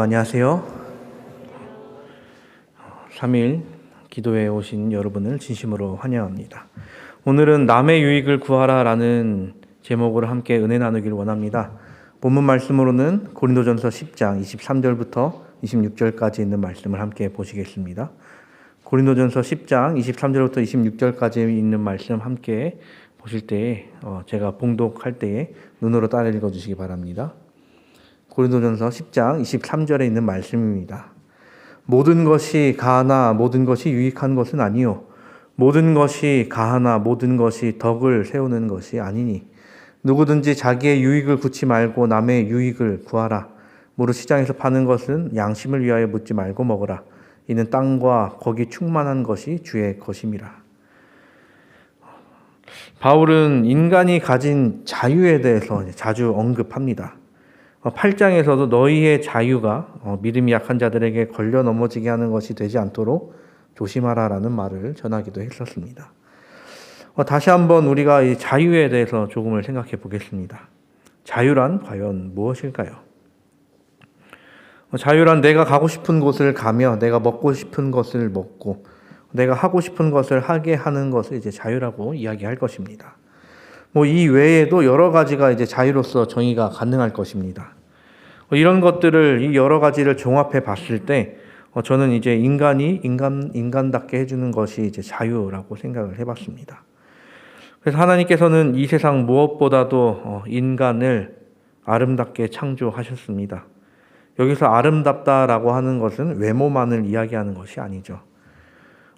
안녕하세요. 3일 기도회에 오신 여러분을 진심으로 환영합니다. 오늘은 남의 유익을 구하라라는 제목으로 함께 은혜 나누기를 원합니다. 본문 말씀으로는 고린도전서 10장 23절부터 26절까지 있는 말씀을 함께 보시겠습니다. 고린도전서 10장 23절부터 26절까지 있는 말씀 함께 보실 때에 제가 봉독할 때에 눈으로 따라 읽어주시기 바랍니다. 고린도전서 10장 23절에 있는 말씀입니다. 모든 것이 가하나 모든 것이 유익한 것은 아니요 모든 것이 가하나 모든 것이 덕을 세우는 것이 아니니 누구든지 자기의 유익을 구치 말고 남의 유익을 구하라. 무릇 시장에서 파는 것은 양심을 위하여 묻지 말고 먹으라. 이는 땅과 거기 충만한 것이 주의 것임이라. 바울은 인간이 가진 자유에 대해서 자주 언급합니다. 8장에서도 너희의 자유가 믿음이 약한 자들에게 걸려 넘어지게 하는 것이 되지 않도록 조심하라라는 말을 전하기도 했었습니다. 다시 한번 우리가 이 자유에 대해서 조금을 생각해 보겠습니다. 자유란 과연 무엇일까요? 자유란 내가 가고 싶은 곳을 가며 내가 먹고 싶은 것을 먹고 내가 하고 싶은 것을 하게 하는 것을 이제 자유라고 이야기할 것입니다. 이 외에도 여러 가지가 이제 자유로서 정의가 가능할 것입니다. 이런 것들을 이 여러 가지를 종합해 봤을 때 저는 이제 인간이 인간답게 해주는 것이 이제 자유라고 생각을 해봤습니다. 그래서 하나님께서는 이 세상 무엇보다도 인간을 아름답게 창조하셨습니다. 여기서 아름답다라고 하는 것은 외모만을 이야기하는 것이 아니죠.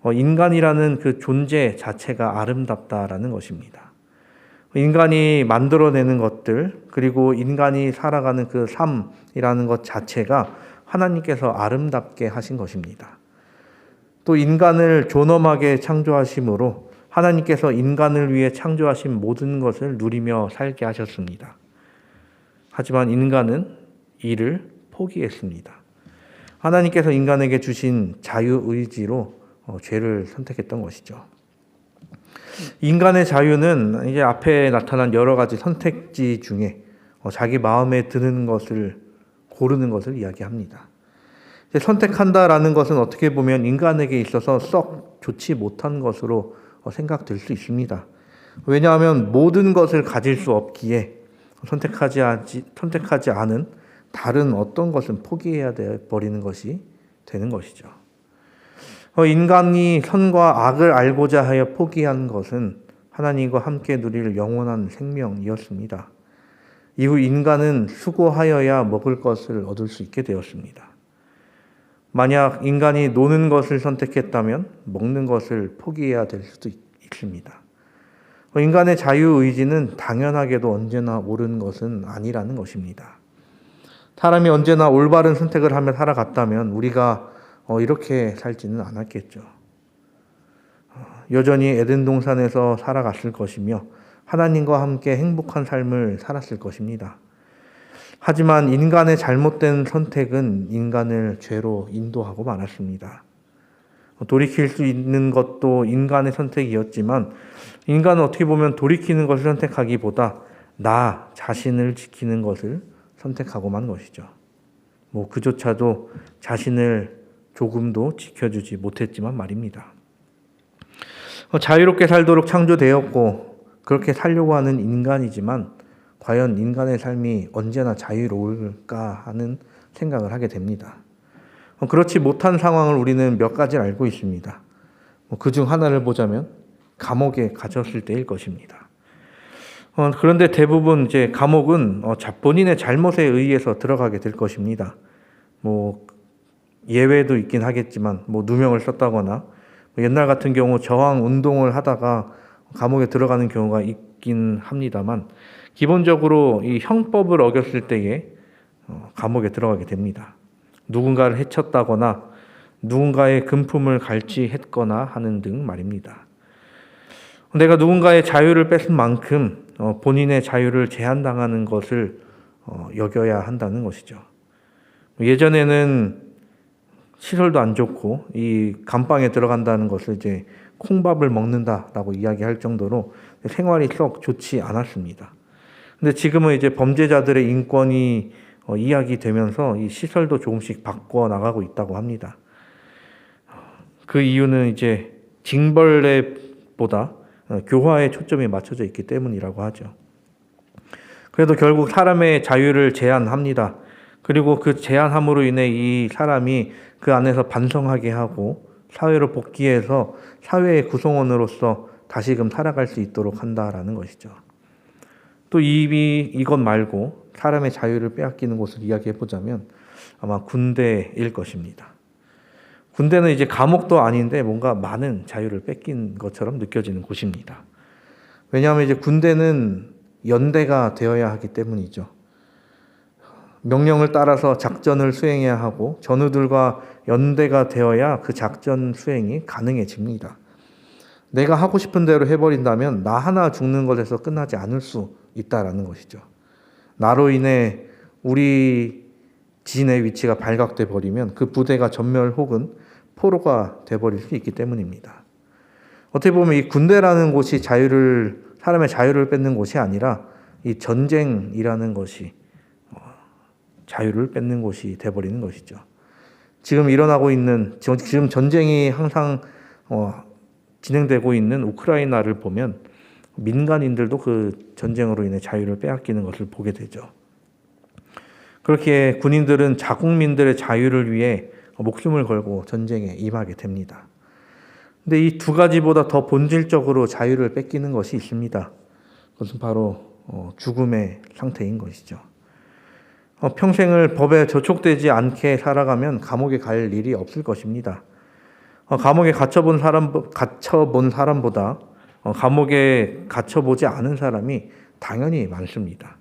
인간이라는 그 존재 자체가 아름답다라는 것입니다. 인간이 만들어내는 것들, 그리고 인간이 살아가는 그 삶이라는 것 자체가 하나님께서 아름답게 하신 것입니다. 또 인간을 존엄하게 창조하심으로 하나님께서 인간을 위해 창조하신 모든 것을 누리며 살게 하셨습니다. 하지만 인간은 이를 포기했습니다. 하나님께서 인간에게 주신 자유의지로 죄를 선택했던 것이죠. 인간의 자유는 이제 앞에 나타난 여러 가지 선택지 중에 자기 마음에 드는 것을 고르는 것을 이야기합니다. 선택한다라는 것은 어떻게 보면 인간에게 있어서 썩 좋지 못한 것으로 생각될 수 있습니다. 왜냐하면 모든 것을 가질 수 없기에 선택하지 않은 다른 어떤 것은 포기해야 버리는 것이 되는 것이죠. 인간이 선과 악을 알고자 하여 포기한 것은 하나님과 함께 누릴 영원한 생명이었습니다. 이후 인간은 수고하여야 먹을 것을 얻을 수 있게 되었습니다. 만약 인간이 노는 것을 선택했다면 먹는 것을 포기해야 될 수도 있습니다. 인간의 자유의지는 당연하게도 언제나 옳은 것은 아니라는 것입니다. 사람이 언제나 올바른 선택을 하며 살아갔다면 우리가 이렇게 살지는 않았겠죠. 여전히 에덴 동산에서 살아갔을 것이며 하나님과 함께 행복한 삶을 살았을 것입니다. 하지만 인간의 잘못된 선택은 인간을 죄로 인도하고 말았습니다. 돌이킬 수 있는 것도 인간의 선택이었지만 인간은 어떻게 보면 돌이키는 것을 선택하기보다 나 자신을 지키는 것을 선택하고 만 것이죠. 그조차도 자신을 조금도 지켜주지 못했지만 말입니다. 자유롭게 살도록 창조되었고 그렇게 살려고 하는 인간이지만 과연 인간의 삶이 언제나 자유로울까 하는 생각을 하게 됩니다. 그렇지 못한 상황을 우리는 몇 가지를 알고 있습니다. 그중 하나를 보자면 감옥에 갇혔을 때일 것입니다. 그런데 대부분 이제 감옥은 본인의 잘못에 의해서 들어가게 될 것입니다. 예외도 있긴 하겠지만 누명을 썼다거나 옛날 같은 경우 저항 운동을 하다가 감옥에 들어가는 경우가 있긴 합니다만 기본적으로 이 형법을 어겼을 때에 감옥에 들어가게 됩니다. 누군가를 해쳤다거나 누군가의 금품을 갈취했거나 하는 등 말입니다. 내가 누군가의 자유를 뺏은 만큼 본인의 자유를 제한당하는 것을 여겨야 한다는 것이죠. 예전에는 시설도 안 좋고 이 감방에 들어간다는 것을 이제 콩밥을 먹는다라고 이야기할 정도로 생활이 썩 좋지 않았습니다. 근데 지금은 이제 범죄자들의 인권이 이야기되면서 이 시설도 조금씩 바꿔 나가고 있다고 합니다. 그 이유는 이제 징벌례보다 교화에 초점이 맞춰져 있기 때문이라고 하죠. 그래도 결국 사람의 자유를 제한합니다. 그리고 그 제한함으로 인해 이 사람이 그 안에서 반성하게 하고 사회로 복귀해서 사회의 구성원으로서 다시금 살아갈 수 있도록 한다라는 것이죠. 또 이것 말고 사람의 자유를 빼앗기는 곳을 이야기해 보자면 아마 군대일 것입니다. 군대는 이제 감옥도 아닌데 뭔가 많은 자유를 뺏긴 것처럼 느껴지는 곳입니다. 왜냐하면 이제 군대는 연대가 되어야 하기 때문이죠. 명령을 따라서 작전을 수행해야 하고 전우들과 연대가 되어야 그 작전 수행이 가능해집니다. 내가 하고 싶은 대로 해버린다면 나 하나 죽는 것에서 끝나지 않을 수 있다라는 것이죠. 나로 인해 우리 진의 위치가 발각돼 버리면 그 부대가 전멸 혹은 포로가 돼버릴 수 있기 때문입니다. 어떻게 보면 이 군대라는 곳이 사람의 자유를 뺏는 곳이 아니라 이 전쟁이라는 것이 자유를 뺏는 곳이 돼버리는 것이죠. 지금 지금 전쟁이 항상 진행되고 있는 우크라이나를 보면 민간인들도 그 전쟁으로 인해 자유를 빼앗기는 것을 보게 되죠. 그렇게 군인들은 자국민들의 자유를 위해 목숨을 걸고 전쟁에 임하게 됩니다. 근데 이 두 가지보다 더 본질적으로 자유를 뺏기는 것이 있습니다. 그것은 바로 죽음의 상태인 것이죠. 평생을 법에 저촉되지 않게 살아가면 감옥에 갈 일이 없을 것입니다. 감옥에 갇혀본 사람보다 감옥에 갇혀보지 않은 사람이 당연히 많습니다.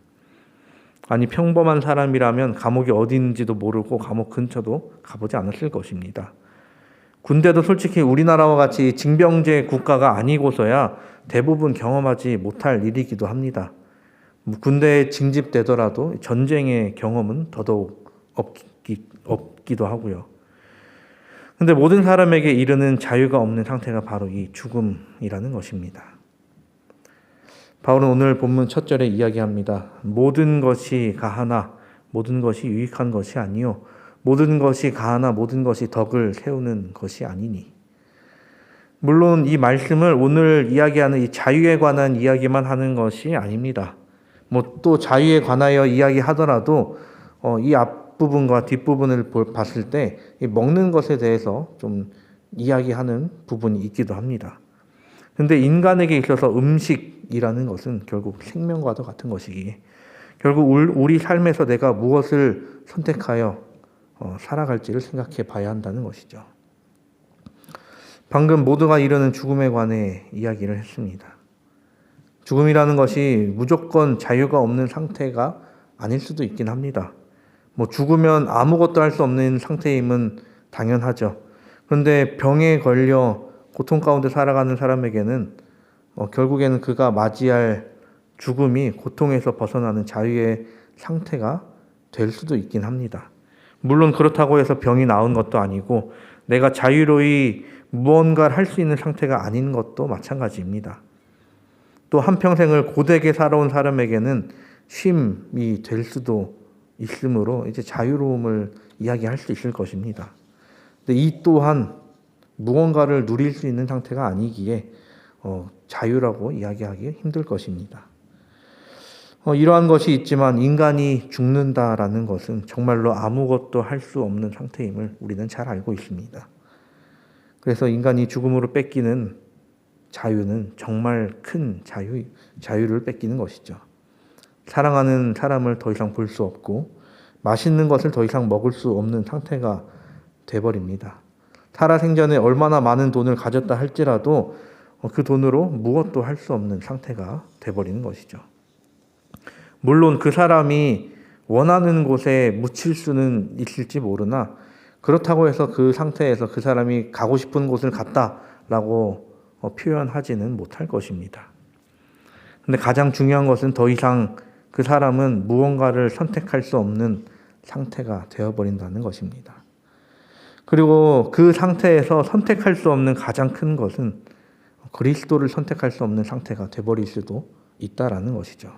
아니, 평범한 사람이라면 감옥이 어디인지도 모르고 감옥 근처도 가보지 않았을 것입니다. 군대도 솔직히 우리나라와 같이 징병제 국가가 아니고서야 대부분 경험하지 못할 일이기도 합니다. 군대에 징집되더라도 전쟁의 경험은 더더욱 없기도 하고요. 근데 모든 사람에게 이르는 자유가 없는 상태가 바로 이 죽음이라는 것입니다. 바울은 오늘 본문 첫 절에 이야기합니다. 모든 것이 가하나 모든 것이 유익한 것이 아니요 모든 것이 가하나 모든 것이 덕을 세우는 것이 아니니. 물론 이 말씀을 오늘 이야기하는 이 자유에 관한 이야기만 하는 것이 아닙니다. 또 자유에 관하여 이야기하더라도 이 앞부분과 뒷부분을 봤을 때 먹는 것에 대해서 좀 이야기하는 부분이 있기도 합니다. 그런데 인간에게 있어서 음식이라는 것은 결국 생명과도 같은 것이기에 결국 우리 삶에서 내가 무엇을 선택하여 살아갈지를 생각해 봐야 한다는 것이죠. 방금 모두가 이르는 죽음에 관해 이야기를 했습니다. 죽음이라는 것이 무조건 자유가 없는 상태가 아닐 수도 있긴 합니다. 죽으면 아무것도 할 수 없는 상태임은 당연하죠. 그런데 병에 걸려 고통 가운데 살아가는 사람에게는 결국에는 그가 맞이할 죽음이 고통에서 벗어나는 자유의 상태가 될 수도 있긴 합니다. 물론 그렇다고 해서 병이 나은 것도 아니고 내가 자유로이 무언가를 할 수 있는 상태가 아닌 것도 마찬가지입니다. 또 한평생을 고되게 살아온 사람에게는 쉼이 될 수도 있으므로 이제 자유로움을 이야기할 수 있을 것입니다. 근데 이 또한 무언가를 누릴 수 있는 상태가 아니기에 자유라고 이야기하기 힘들 것입니다. 이러한 것이 있지만 인간이 죽는다라는 것은 정말로 아무것도 할 수 없는 상태임을 우리는 잘 알고 있습니다. 그래서 인간이 죽음으로 뺏기는 자유는 정말 큰 자유를 뺏기는 것이죠. 사랑하는 사람을 더 이상 볼 수 없고 맛있는 것을 더 이상 먹을 수 없는 상태가 돼버립니다. 살아생전에 얼마나 많은 돈을 가졌다 할지라도 그 돈으로 무엇도 할 수 없는 상태가 돼버리는 것이죠. 물론 그 사람이 원하는 곳에 묻힐 수는 있을지 모르나 그렇다고 해서 그 상태에서 그 사람이 가고 싶은 곳을 갔다라고 표현하지는 못할 것입니다. 근데 가장 중요한 것은 더 이상 그 사람은 무언가를 선택할 수 없는 상태가 되어버린다는 것입니다. 그리고 그 상태에서 선택할 수 없는 가장 큰 것은 그리스도를 선택할 수 없는 상태가 되어버릴 수도 있다라는 것이죠.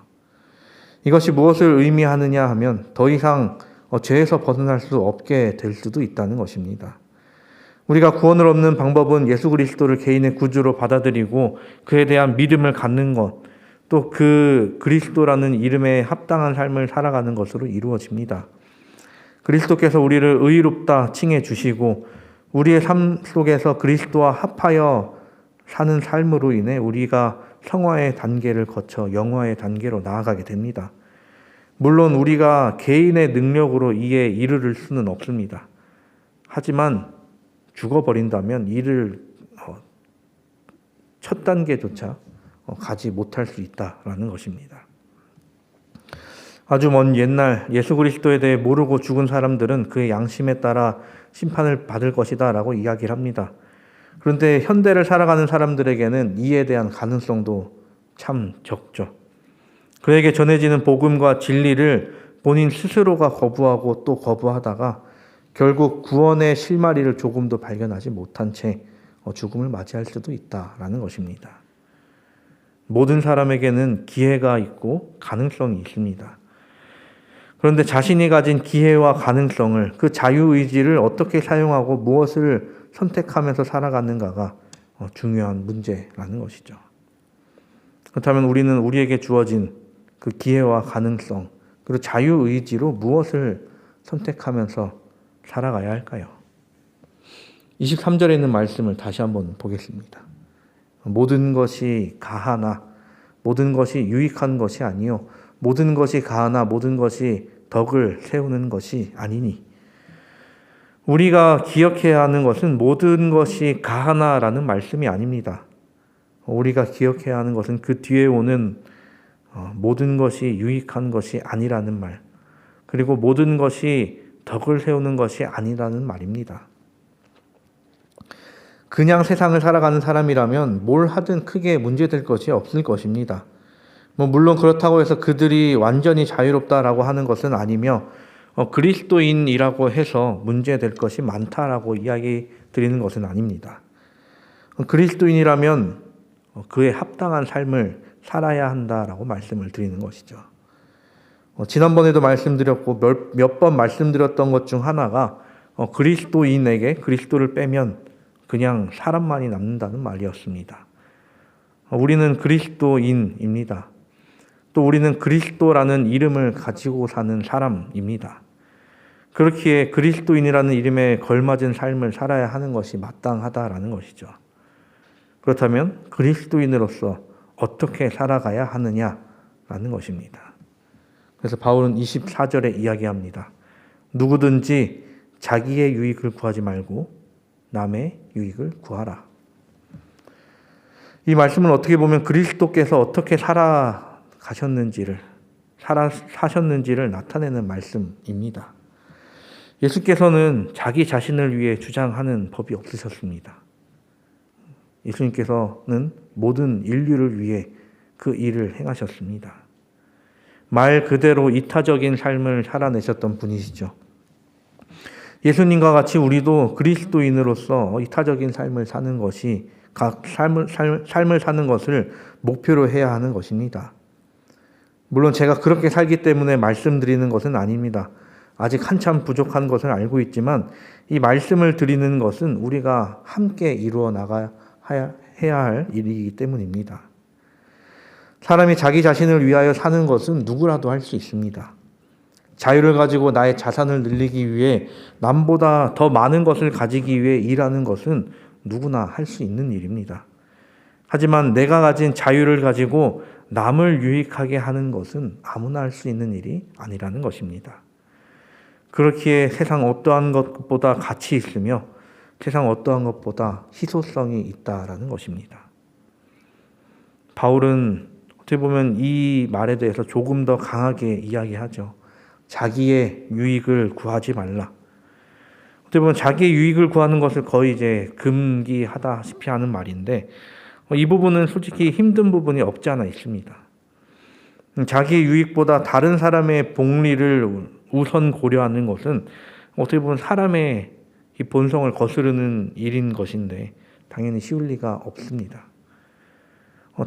이것이 무엇을 의미하느냐 하면 더 이상 죄에서 벗어날 수 없게 될 수도 있다는 것입니다. 우리가 구원을 얻는 방법은 예수 그리스도를 개인의 구주로 받아들이고 그에 대한 믿음을 갖는 것, 또 그 그리스도라는 이름에 합당한 삶을 살아가는 것으로 이루어집니다. 그리스도께서 우리를 의롭다 칭해 주시고 우리의 삶 속에서 그리스도와 합하여 사는 삶으로 인해 우리가 성화의 단계를 거쳐 영화의 단계로 나아가게 됩니다. 물론 우리가 개인의 능력으로 이에 이르를 수는 없습니다. 하지만 죽어버린다면 이를 첫 단계조차 가지 못할 수 있다라는 것입니다. 아주 먼 옛날 예수 그리스도에 대해 모르고 죽은 사람들은 그의 양심에 따라 심판을 받을 것이다 라고 이야기를 합니다. 그런데 현대를 살아가는 사람들에게는 이에 대한 가능성도 참 적죠. 그에게 전해지는 복음과 진리를 본인 스스로가 거부하고 또 거부하다가 결국 구원의 실마리를 조금도 발견하지 못한 채 죽음을 맞이할 수도 있다라는 것입니다. 모든 사람에게는 기회가 있고 가능성이 있습니다. 그런데 자신이 가진 기회와 가능성을, 그 자유의지를 어떻게 사용하고 무엇을 선택하면서 살아가는가가 중요한 문제라는 것이죠. 그렇다면 우리는 우리에게 주어진 그 기회와 가능성, 그리고 자유의지로 무엇을 선택하면서 살아가야 할까요? 23절에 있는 말씀을 다시 한번 보겠습니다. 모든 것이 가하나 모든 것이 유익한 것이 아니요 모든 것이 가하나 모든 것이 덕을 세우는 것이 아니니. 우리가 기억해야 하는 것은 모든 것이 가하나라는 말씀이 아닙니다. 우리가 기억해야 하는 것은 그 뒤에 오는 모든 것이 유익한 것이 아니라는 말, 그리고 모든 것이 덕을 세우는 것이 아니라는 말입니다. 그냥 세상을 살아가는 사람이라면 뭘 하든 크게 문제될 것이 없을 것입니다. 물론 그렇다고 해서 그들이 완전히 자유롭다라고 하는 것은 아니며 그리스도인이라고 해서 문제될 것이 많다라고 이야기 드리는 것은 아닙니다. 그리스도인이라면 그에 합당한 삶을 살아야 한다라고 말씀을 드리는 것이죠. 지난번에도 말씀드렸고 몇 번 말씀드렸던 것 중 하나가 그리스도인에게 그리스도를 빼면 그냥 사람만이 남는다는 말이었습니다. 우리는 그리스도인입니다. 또 우리는 그리스도라는 이름을 가지고 사는 사람입니다. 그렇기에 그리스도인이라는 이름에 걸맞은 삶을 살아야 하는 것이 마땅하다라는 것이죠. 그렇다면 그리스도인으로서 어떻게 살아가야 하느냐라는 것입니다. 그래서 바울은 24절에 이야기합니다. 누구든지 자기의 유익을 구하지 말고 남의 유익을 구하라. 이 말씀은 어떻게 보면 그리스도께서 어떻게 사셨는지를 나타내는 말씀입니다. 예수께서는 자기 자신을 위해 주장하는 법이 없으셨습니다. 예수님께서는 모든 인류를 위해 그 일을 행하셨습니다. 말 그대로 이타적인 삶을 살아내셨던 분이시죠. 예수님과 같이 우리도 그리스도인으로서 이타적인 삶을 사는 것이 삶을 사는 것을 목표로 해야 하는 것입니다. 물론 제가 그렇게 살기 때문에 말씀드리는 것은 아닙니다. 아직 한참 부족한 것을 알고 있지만 이 말씀을 드리는 것은 우리가 함께 이루어 나가야 해야 할 일이기 때문입니다. 사람이 자기 자신을 위하여 사는 것은 누구라도 할 수 있습니다. 자유를 가지고 나의 자산을 늘리기 위해 남보다 더 많은 것을 가지기 위해 일하는 것은 누구나 할 수 있는 일입니다. 하지만 내가 가진 자유를 가지고 남을 유익하게 하는 것은 아무나 할 수 있는 일이 아니라는 것입니다. 그렇기에 세상 어떠한 것보다 가치 있으며 세상 어떠한 것보다 희소성이 있다라는 것입니다. 바울은 어떻게 보면 이 말에 대해서 조금 더 강하게 이야기하죠. 자기의 유익을 구하지 말라. 어떻게 보면 자기의 유익을 구하는 것을 거의 이제 금기하다시피 하는 말인데 이 부분은 솔직히 힘든 부분이 없지 않아 있습니다. 자기의 유익보다 다른 사람의 복리를 우선 고려하는 것은 어떻게 보면 사람의 이 본성을 거스르는 일인 것인데 당연히 쉬울 리가 없습니다.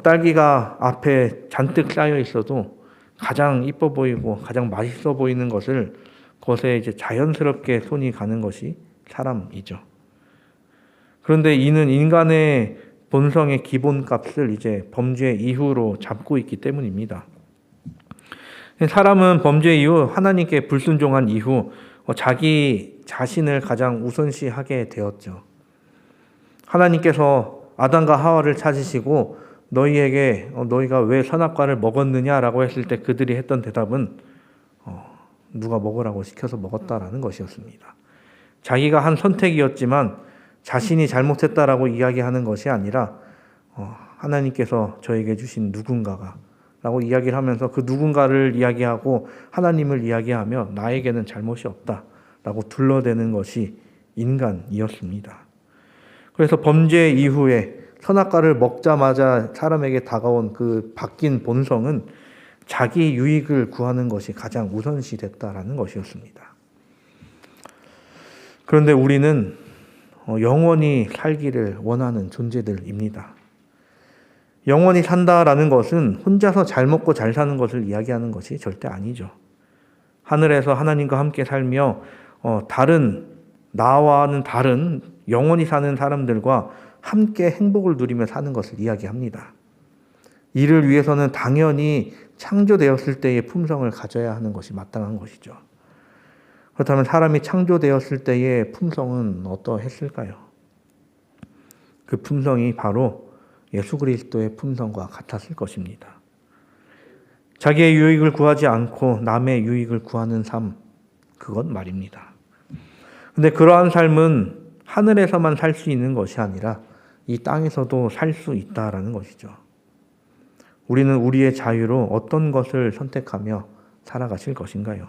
딸기가 앞에 잔뜩 쌓여 있어도 가장 이뻐 보이고 가장 맛있어 보이는 것에 이제 자연스럽게 손이 가는 것이 사람이죠. 그런데 이는 인간의 본성의 기본값을 이제 범죄 이후로 잡고 있기 때문입니다. 사람은 범죄 이후 하나님께 불순종한 이후 자기 자신을 가장 우선시하게 되었죠. 하나님께서 아담과 하와를 찾으시고 너희가 왜 선악과를 먹었느냐라고 했을 때 그들이 했던 대답은 누가 먹으라고 시켜서 먹었다라는 것이었습니다. 자기가 한 선택이었지만 자신이 잘못했다라고 이야기하는 것이 아니라 하나님께서 저에게 주신 누군가가 라고 이야기를 하면서 그 누군가를 이야기하고 하나님을 이야기하며 나에게는 잘못이 없다라고 둘러대는 것이 인간이었습니다. 그래서 범죄 이후에 선악과를 먹자마자 사람에게 다가온 그 바뀐 본성은 자기 유익을 구하는 것이 가장 우선시 됐다라는 것이었습니다. 그런데 우리는 영원히 살기를 원하는 존재들입니다. 영원히 산다라는 것은 혼자서 잘 먹고 잘 사는 것을 이야기하는 것이 절대 아니죠. 하늘에서 하나님과 함께 살며 나와는 다른 영원히 사는 사람들과 함께 행복을 누리며 사는 것을 이야기합니다. 이를 위해서는 당연히 창조되었을 때의 품성을 가져야 하는 것이 마땅한 것이죠. 그렇다면 사람이 창조되었을 때의 품성은 어떠했을까요? 그 품성이 바로 예수 그리스도의 품성과 같았을 것입니다. 자기의 유익을 구하지 않고 남의 유익을 구하는 삶, 그것 말입니다. 근데 그러한 삶은 하늘에서만 살 수 있는 것이 아니라 이 땅에서도 살 수 있다라는 것이죠. 우리는 우리의 자유로 어떤 것을 선택하며 살아가실 것인가요?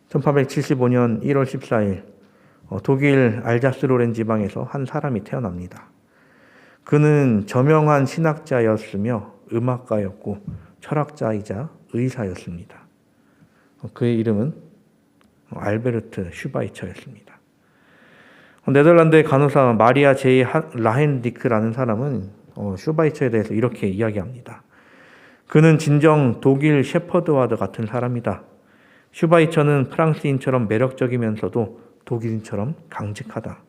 1875년 1월 14일 독일 알자스로렌 지방에서 한 사람이 태어납니다. 그는 저명한 신학자였으며 음악가였고 철학자이자 의사였습니다. 그의 이름은 알베르트 슈바이처였습니다. 네덜란드의 간호사 마리아 제이 라헨디크라는 사람은 슈바이처에 대해서 이렇게 이야기합니다. 그는 진정 독일 셰퍼드와드 같은 사람이다. 슈바이처는 프랑스인처럼 매력적이면서도 독일인처럼 강직하다.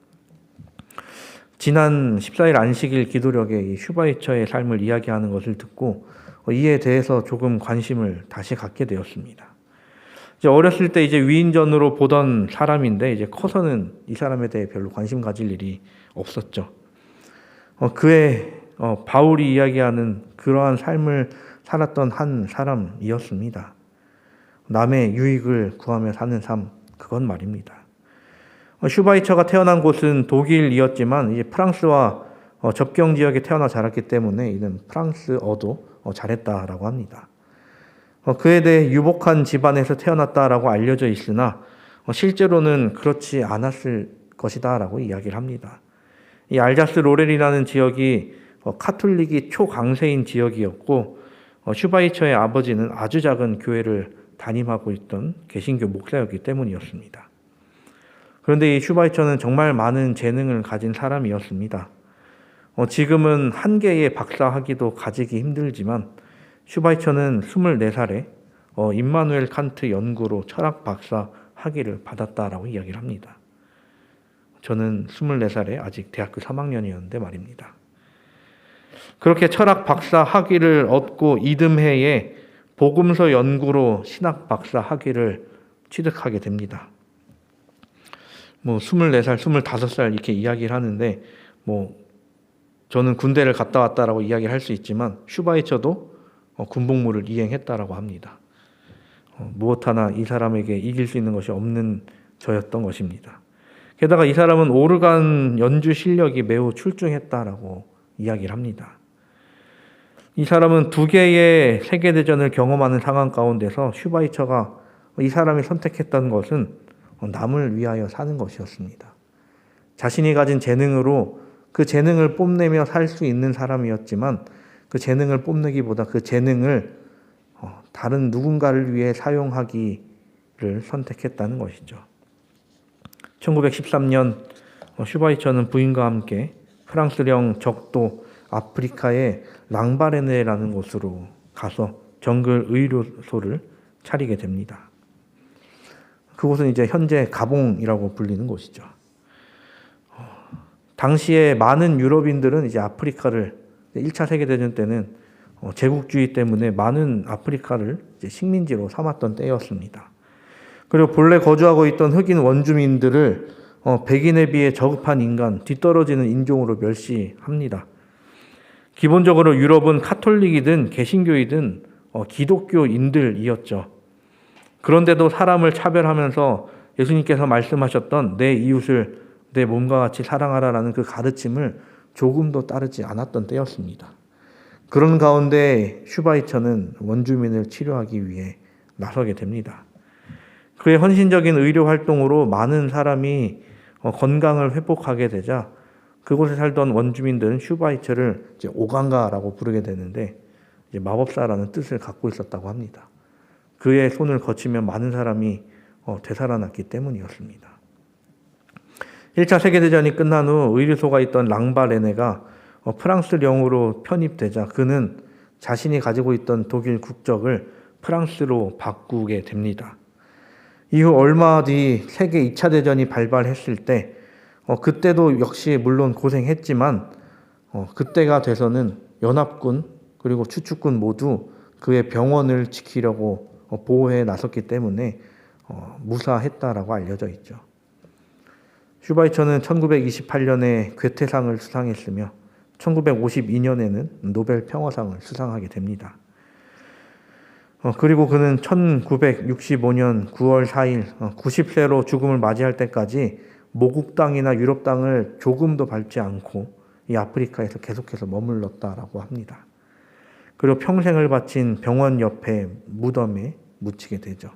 지난 14일 안식일 기도력에 이 슈바이처의 삶을 이야기하는 것을 듣고 이에 대해서 조금 관심을 다시 갖게 되었습니다. 이제 어렸을 때 이제 위인전으로 보던 사람인데 이제 커서는 이 사람에 대해 별로 관심 가질 일이 없었죠. 그의 바울이 이야기하는 그러한 삶을 살았던 한 사람이었습니다. 남의 유익을 구하며 사는 삶, 그건 말입니다. 슈바이처가 태어난 곳은 독일이었지만 이제 프랑스와 접경 지역에 태어나 자랐기 때문에 이는 프랑스어도 잘했다라고 합니다. 그에 대해 유복한 집안에서 태어났다라고 알려져 있으나 실제로는 그렇지 않았을 것이다라고 이야기를 합니다. 이 알자스 로렐이라는 지역이 카톨릭이 초강세인 지역이었고 슈바이처의 아버지는 아주 작은 교회를 담임하고 있던 개신교 목사였기 때문이었습니다. 그런데 이 슈바이처는 정말 많은 재능을 가진 사람이었습니다. 지금은 한 개의 박사 학위도 가지기 힘들지만 슈바이처는 24살에 임마누엘 칸트 연구로 철학 박사 학위를 받았다라고 이야기를 합니다. 저는 24살에 아직 대학교 3학년이었는데 말입니다. 그렇게 철학 박사 학위를 얻고 이듬해에 복음서 연구로 신학 박사 학위를 취득하게 됩니다. 24살, 25살 이렇게 이야기를 하는데 저는 군대를 갔다 왔다라고 이야기를 할 수 있지만 슈바이처도 군복무를 이행했다라고 합니다. 무엇 하나 이 사람에게 이길 수 있는 것이 없는 저였던 것입니다. 게다가 이 사람은 오르간 연주 실력이 매우 출중했다라고 이야기를 합니다. 이 사람은 2개의 세계대전을 경험하는 상황 가운데서 슈바이처가 이 사람이 선택했던 것은 남을 위하여 사는 것이었습니다. 자신이 가진 재능으로 그 재능을 뽐내며 살 수 있는 사람이었지만 그 재능을 뽐내기보다 그 재능을 다른 누군가를 위해 사용하기를 선택했다는 것이죠. 1913년 슈바이처는 부인과 함께 프랑스령 적도 아프리카의 랑바레네라는 곳으로 가서 정글 의료소를 차리게 됩니다. 그곳은 이제 현재 가봉이라고 불리는 곳이죠. 당시에 많은 유럽인들은 이제 아프리카를 1차 세계대전 때는 제국주의 때문에 많은 아프리카를 이제 식민지로 삼았던 때였습니다. 그리고 본래 거주하고 있던 흑인 원주민들을 백인에 비해 저급한 인간, 뒤떨어지는 인종으로 멸시합니다. 기본적으로 유럽은 카톨릭이든 개신교이든 기독교인들이었죠. 그런데도 사람을 차별하면서 예수님께서 말씀하셨던 내 이웃을 내 몸과 같이 사랑하라라는 그 가르침을 조금도 따르지 않았던 때였습니다. 그런 가운데 슈바이처는 원주민을 치료하기 위해 나서게 됩니다. 그의 헌신적인 의료 활동으로 많은 사람이 건강을 회복하게 되자 그곳에 살던 원주민들은 슈바이처를 이제 오강가라고 부르게 되는데 이제 마법사라는 뜻을 갖고 있었다고 합니다. 그의 손을 거치면 많은 사람이 되살아났기 때문이었습니다. 1차 세계대전이 끝난 후 의료소가 있던 랑바레네가 프랑스령으로 편입되자 그는 자신이 가지고 있던 독일 국적을 프랑스로 바꾸게 됩니다. 이후 얼마 뒤 세계 2차 대전이 발발했을 때 그때도 역시 물론 고생했지만 그때가 돼서는 연합군 그리고 추축군 모두 그의 병원을 지키려고 보호해 나섰기 때문에 무사했다라고 알려져 있죠. 슈바이처는 1928년에 괴테상을 수상했으며 1952년에는 노벨 평화상을 수상하게 됩니다. 그리고 그는 1965년 9월 4일 90세로 죽음을 맞이할 때까지 모국 땅이나 유럽 땅을 조금도 밟지 않고 이 아프리카에서 계속해서 머물렀다라고 합니다. 그리고 평생을 바친 병원 옆에 무덤에 묻히게 되죠.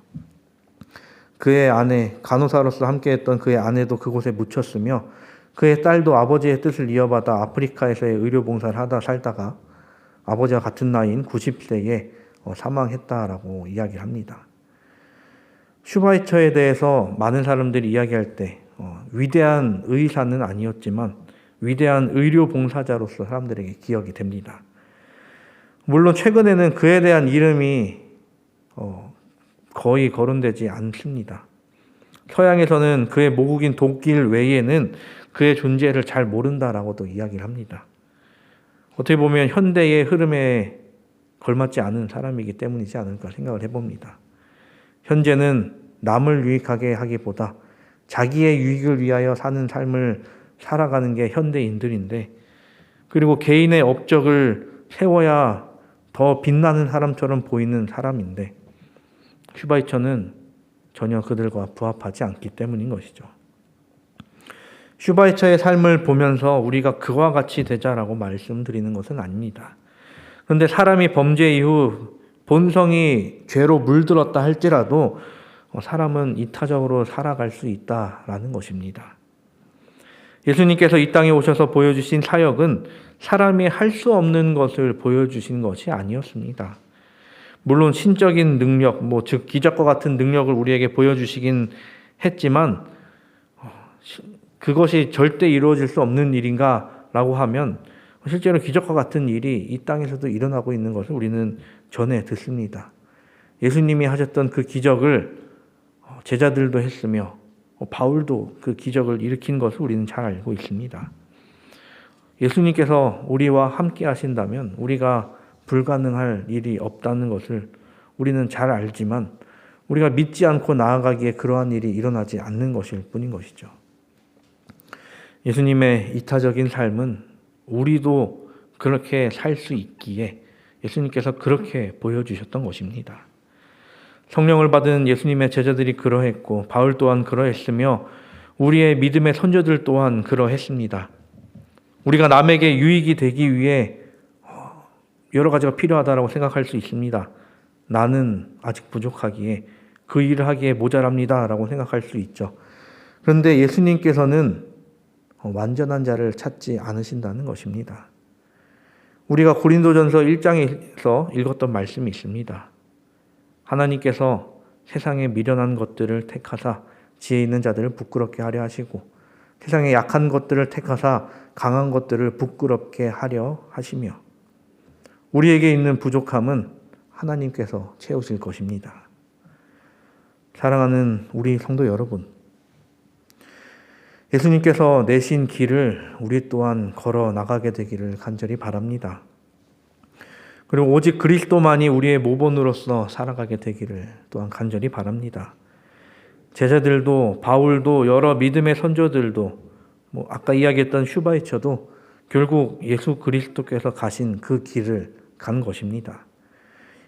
그의 아내, 간호사로서 함께했던 그의 아내도 그곳에 묻혔으며 그의 딸도 아버지의 뜻을 이어받아 아프리카에서의 의료봉사를 하다 살다가 아버지와 같은 나이인 90세에 사망했다라고 이야기를 합니다. 슈바이처에 대해서 많은 사람들이 이야기할 때 위대한 의사는 아니었지만 위대한 의료봉사자로서 사람들에게 기억이 됩니다. 물론 최근에는 그에 대한 이름이 거의 거론되지 않습니다. 서양에서는 그의 모국인 독일 외에는 그의 존재를 잘 모른다라고도 이야기를 합니다. 어떻게 보면 현대의 흐름에 걸맞지 않은 사람이기 때문이지 않을까 생각을 해봅니다. 현재는 남을 유익하게 하기보다 자기의 유익을 위하여 사는 삶을 살아가는 게 현대인들인데, 그리고 개인의 업적을 세워야 더 빛나는 사람처럼 보이는 사람인데 슈바이처는 전혀 그들과 부합하지 않기 때문인 것이죠. 슈바이처의 삶을 보면서 우리가 그와 같이 되자라고 말씀드리는 것은 아닙니다. 그런데 사람이 범죄 이후 본성이 죄로 물들었다 할지라도 사람은 이타적으로 살아갈 수 있다라는 것입니다. 예수님께서 이 땅에 오셔서 보여주신 사역은 사람이 할 수 없는 것을 보여주신 것이 아니었습니다. 물론 신적인 능력, 즉 기적과 같은 능력을 우리에게 보여주시긴 했지만 그것이 절대 이루어질 수 없는 일인가라고 하면 실제로 기적과 같은 일이 이 땅에서도 일어나고 있는 것을 우리는 전해 듣습니다. 예수님이 하셨던 그 기적을 제자들도 했으며 바울도 그 기적을 일으킨 것을 우리는 잘 알고 있습니다. 예수님께서 우리와 함께 하신다면 우리가 불가능할 일이 없다는 것을 우리는 잘 알지만 우리가 믿지 않고 나아가기에 그러한 일이 일어나지 않는 것일 뿐인 것이죠. 예수님의 이타적인 삶은 우리도 그렇게 살 수 있기에 예수님께서 그렇게 보여주셨던 것입니다. 성령을 받은 예수님의 제자들이 그러했고 바울 또한 그러했으며 우리의 믿음의 선조들 또한 그러했습니다. 우리가 남에게 유익이 되기 위해 여러 가지가 필요하다고 생각할 수 있습니다. 나는 아직 부족하기에 그 일을 하기에 모자랍니다라고 생각할 수 있죠. 그런데 예수님께서는 완전한 자를 찾지 않으신다는 것입니다. 우리가 고린도전서 1장에서 읽었던 말씀이 있습니다. 하나님께서 세상에 미련한 것들을 택하사 지혜 있는 자들을 부끄럽게 하려 하시고 세상에 약한 것들을 택하사 강한 것들을 부끄럽게 하려 하시며 우리에게 있는 부족함은 하나님께서 채우실 것입니다. 사랑하는 우리 성도 여러분, 예수님께서 내신 길을 우리 또한 걸어 나가게 되기를 간절히 바랍니다. 그리고 오직 그리스도만이 우리의 모본으로서 살아가게 되기를 또한 간절히 바랍니다. 제자들도 바울도 여러 믿음의 선조들도 아까 이야기했던 슈바이처도 결국 예수 그리스도께서 가신 그 길을 간 것입니다.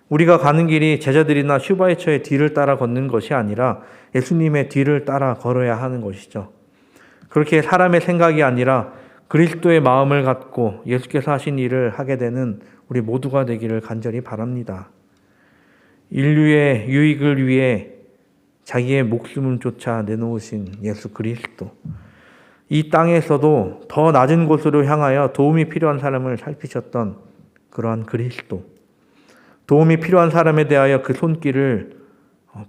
우리가 가는 길이 제자들이나 슈바이처의 뒤를 따라 걷는 것이 아니라 예수님의 뒤를 따라 걸어야 하는 것이죠. 그렇게 사람의 생각이 아니라 그리스도의 마음을 갖고 예수께서 하신 일을 하게 되는 우리 모두가 되기를 간절히 바랍니다. 인류의 유익을 위해 자기의 목숨을 쫓아 내놓으신 예수 그리스도, 이 땅에서도 더 낮은 곳으로 향하여 도움이 필요한 사람을 살피셨던 그러한 그리스도, 도움이 필요한 사람에 대하여 그 손길을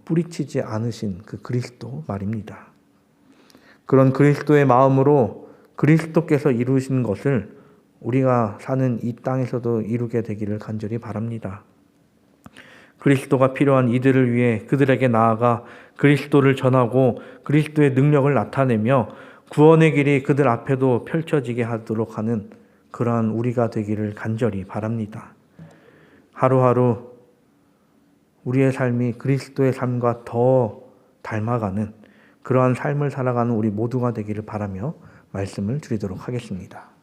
뿌리치지 않으신 그 그리스도 말입니다. 그런 그리스도의 마음으로 그리스도께서 이루신 것을 우리가 사는 이 땅에서도 이루게 되기를 간절히 바랍니다. 그리스도가 필요한 이들을 위해 그들에게 나아가 그리스도를 전하고 그리스도의 능력을 나타내며 구원의 길이 그들 앞에도 펼쳐지게 하도록 하는 그러한 우리가 되기를 간절히 바랍니다. 하루하루 우리의 삶이 그리스도의 삶과 더 닮아가는 그러한 삶을 살아가는 우리 모두가 되기를 바라며 말씀을 드리도록 하겠습니다.